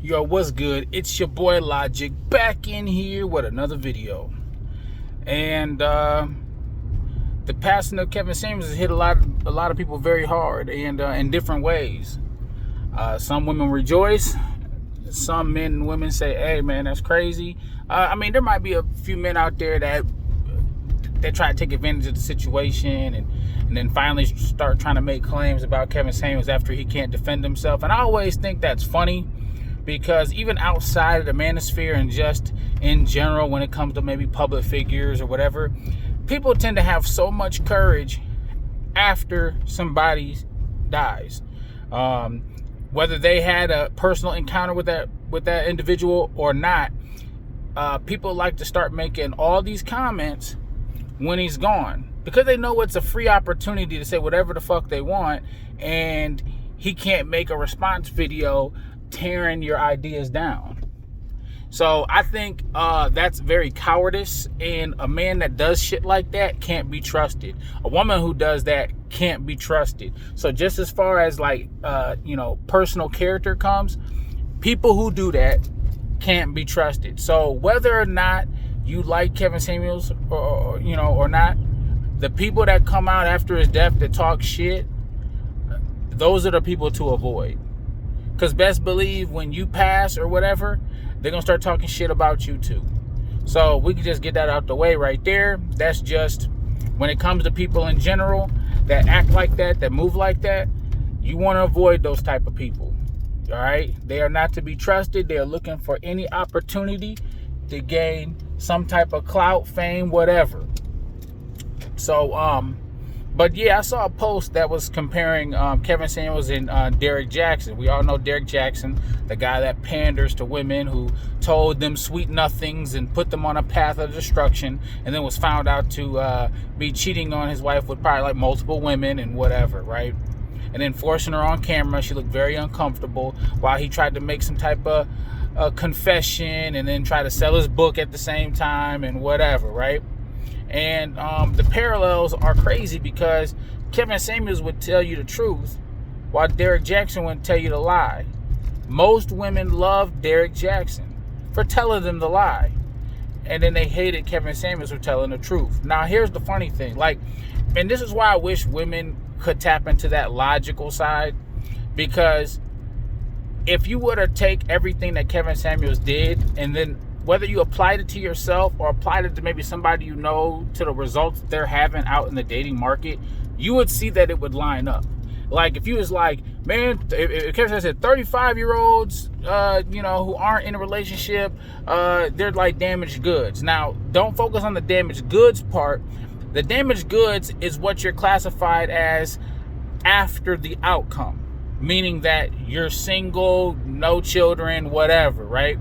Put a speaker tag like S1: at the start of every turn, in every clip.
S1: Yo, what's good? It's your boy Logic back in here with another video. And the passing of Kevin Samuels has hit a lot of people very hard and in different ways. Some women rejoice. Some men and women say, "Hey, man, that's crazy." I mean, there might be a few men out there that try to take advantage of the situation and then finally start trying to make claims about Kevin Samuels after he can't defend himself. And I always think that's funny, because even outside of the manosphere and just in general, when it comes to maybe public figures or whatever, people tend to have so much courage after somebody dies. Whether they had a personal encounter with that individual or not, people like to start making all these comments when he's gone, because they know it's a free opportunity to say whatever the fuck they want, and he can't make a response video tearing your ideas down. So I think that's very cowardice, and a man that does shit like that can't be trusted. A woman who does that can't be trusted. So just as far as personal character comes, people who do that can't be trusted. So whether or not you like Kevin Samuels or not, the people that come out after his death that talk shit, those are the people to avoid. Because best believe when you pass or whatever, they're going to start talking shit about you too. So we can just get that out the way right there. That's just when it comes to people in general that act like that move like that, you want to avoid those type of people. All right? They are not to be trusted. They are looking for any opportunity to gain some type of clout, fame, whatever. So, but yeah, I saw a post that was comparing Kevin Samuels and Derrick Jackson. We all know Derrick Jackson, the guy that panders to women, who told them sweet nothings and put them on a path of destruction, and then was found out to be cheating on his wife with probably like multiple women and whatever, right? And then forcing her on camera. She looked very uncomfortable while he tried to make some type of confession and then try to sell his book at the same time and whatever, right? And the parallels are crazy, because Kevin Samuels would tell you the truth while Derrick Jackson would tell you the lie. Most women loved Derrick Jackson for telling them the lie, and then they hated Kevin Samuels for telling the truth. Now, here's the funny thing. And this is why I wish women could tap into that logical side, because if you were to take everything that Kevin Samuels did, and then whether you applied it to yourself or applied it to maybe somebody you know, to the results they're having out in the dating market, you would see that it would line up. Like if you was like, man, if Kevin said 35-year-olds, who aren't in a relationship, they're like damaged goods. Now, don't focus on the damaged goods part. The damaged goods is what you're classified as after the outcome, meaning that you're single, no children, whatever, right?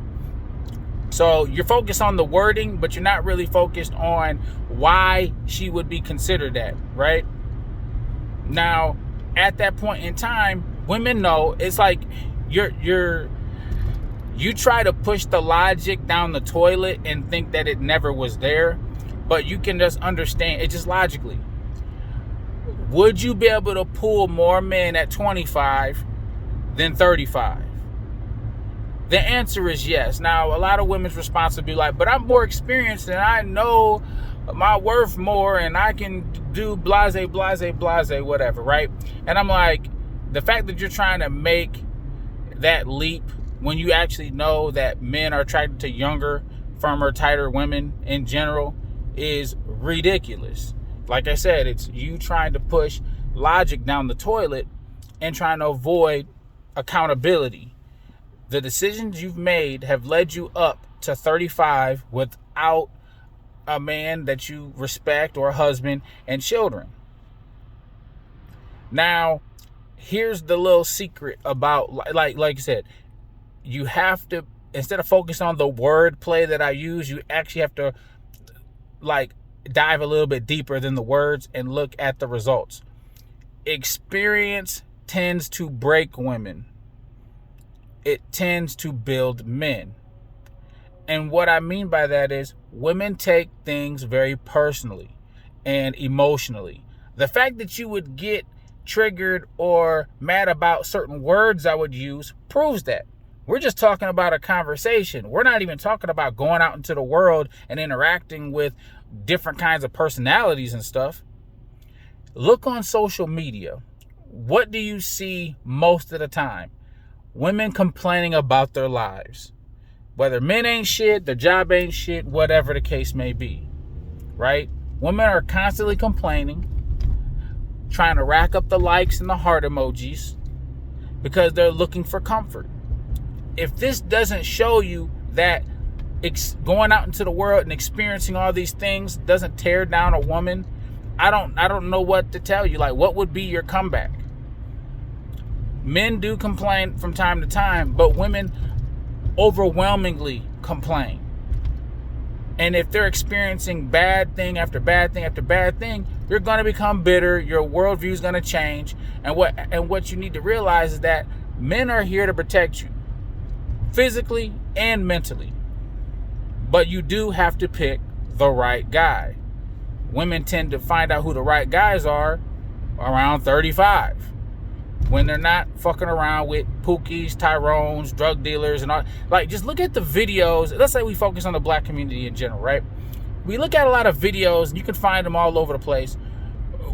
S1: So you're focused on the wording, but you're not really focused on why she would be considered that, right? Now, at that point in time, women know it's like you try to push the logic down the toilet and think that it never was there, but you can just understand it just logically. Would you be able to pull more men at 25 than 35? The answer is yes. Now, a lot of women's response would be like, but I'm more experienced and I know my worth more and I can do blase, whatever, right? And I'm like, the fact that you're trying to make that leap when you actually know that men are attracted to younger, firmer, tighter women in general is ridiculous. Like I said, it's you trying to push logic down the toilet and trying to avoid accountability. The decisions you've made have led you up to 35 without a man that you respect or a husband and children. Now, here's the little secret about, like I said, you have to, instead of focus on the word play that I use, you actually have to dive a little bit deeper than the words and look at the results. Experience tends to break women. It tends to build men. And what I mean by that is women take things very personally and emotionally. The fact that you would get triggered or mad about certain words I would use proves that. We're just talking about a conversation. We're not even talking about going out into the world and interacting with different kinds of personalities and stuff. Look on social media. What do you see most of the time? Women complaining about their lives. Whether men ain't shit, their job ain't shit, whatever the case may be. Right? Women are constantly complaining, trying to rack up the likes and the heart emojis because they're looking for comfort. If this doesn't show you that going out into the world and experiencing all these things doesn't tear down a woman, I don't know what to tell you. Like, what would be your comeback? Men do complain from time to time, but women overwhelmingly complain. And if they're experiencing bad thing after bad thing after bad thing, you're going to become bitter. Your worldview is going to change. And what you need to realize is that men are here to protect you, physically and mentally. But you do have to pick the right guy. Women tend to find out who the right guys are around 35. When they're not fucking around with Pookies, Tyrones, drug dealers, and all. Like, just look at the videos. Let's say we focus on the black community in general, right? We look at a lot of videos, and you can find them all over the place,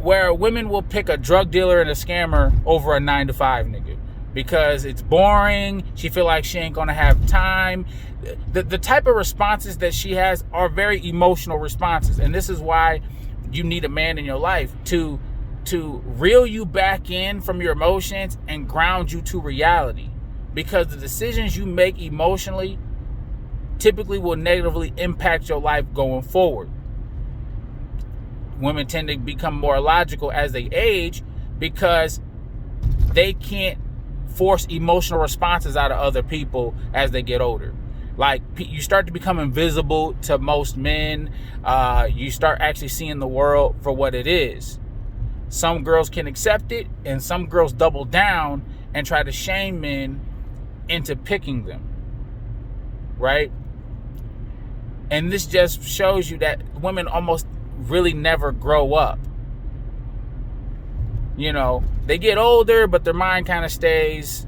S1: where women will pick a drug dealer and a scammer over a 9-to-5 nigga because it's boring. She feel like she ain't gonna have time. The type of responses that she has are very emotional responses, and this is why you need a man in your life to reel you back in from your emotions and ground you to reality, because the decisions you make emotionally typically will negatively impact your life going forward. Women tend to become more logical as they age because they can't force emotional responses out of other people as they get older. Like, you start to become invisible to most men. You start actually seeing the world for what it is. Some girls can accept it, and some girls double down and try to shame men into picking them, right? And this just shows you that women almost really never grow up. You know, they get older, but their mind kind of stays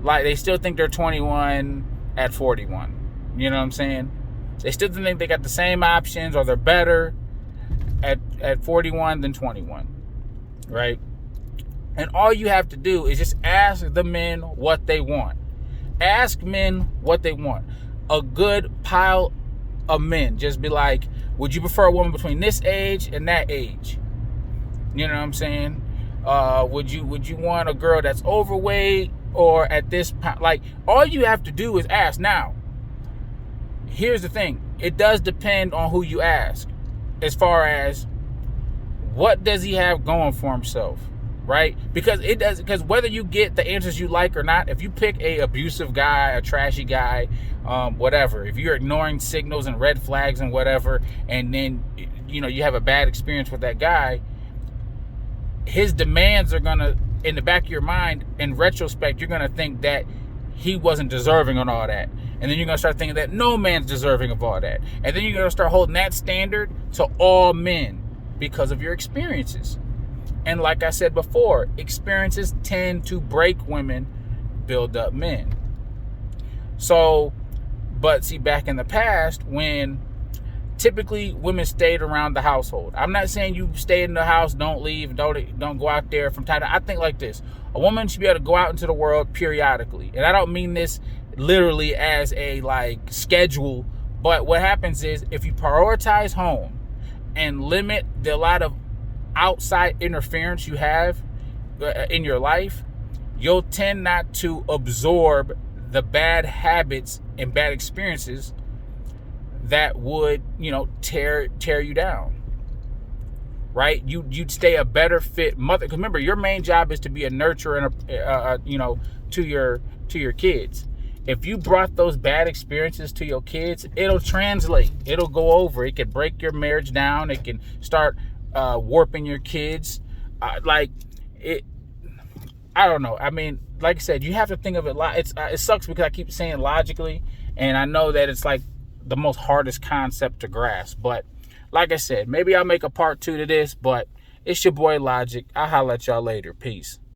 S1: like they still think they're 21 at 41. You know what I'm saying? They still think they got the same options, or they're better at 41 than 21. Right? And all you have to do is just ask the men what they want. Ask men what they want. A good pile of men. Just be like, would you prefer a woman between this age and that age? You know what I'm saying? Would you want a girl that's overweight or at this point? Like, all you have to do is ask. Now, here's the thing. It does depend on who you ask, as far as what does he have going for himself, right? Because whether you get the answers you like or not, if you pick a abusive guy, a trashy guy, whatever, if you're ignoring signals and red flags and whatever, and then, you know, you have a bad experience with that guy, his demands are gonna, in the back of your mind, in retrospect, you're gonna think that he wasn't deserving on all that. And then you're gonna start thinking that no man's deserving of all that. And then you're gonna start holding that standard to all men, because of your experiences. And like I said before, experiences tend to break women, build up men. So, but see, back in the past, when typically women stayed around the household. I'm not saying you stay in the house, don't leave, don't go out there from time to time. I think like this: a woman should be able to go out into the world periodically. And I don't mean this literally as a like schedule, but what happens is, if you prioritize home and limit the lot of outside interference you have in your life, you'll tend not to absorb the bad habits and bad experiences that would, you know, tear you down. Right? You'd stay a better fit mother. Because remember, your main job is to be a nurturer and you know, to your kids. If you brought those bad experiences to your kids, it'll translate. It'll go over. It can break your marriage down. It can start warping your kids. I don't know. I mean, like I said, you have to think of it. It sucks because I keep saying logically, and I know that it's like the most hardest concept to grasp. But like I said, maybe I'll make a part 2 to this. But it's your boy Logic. I'll holler at y'all later. Peace.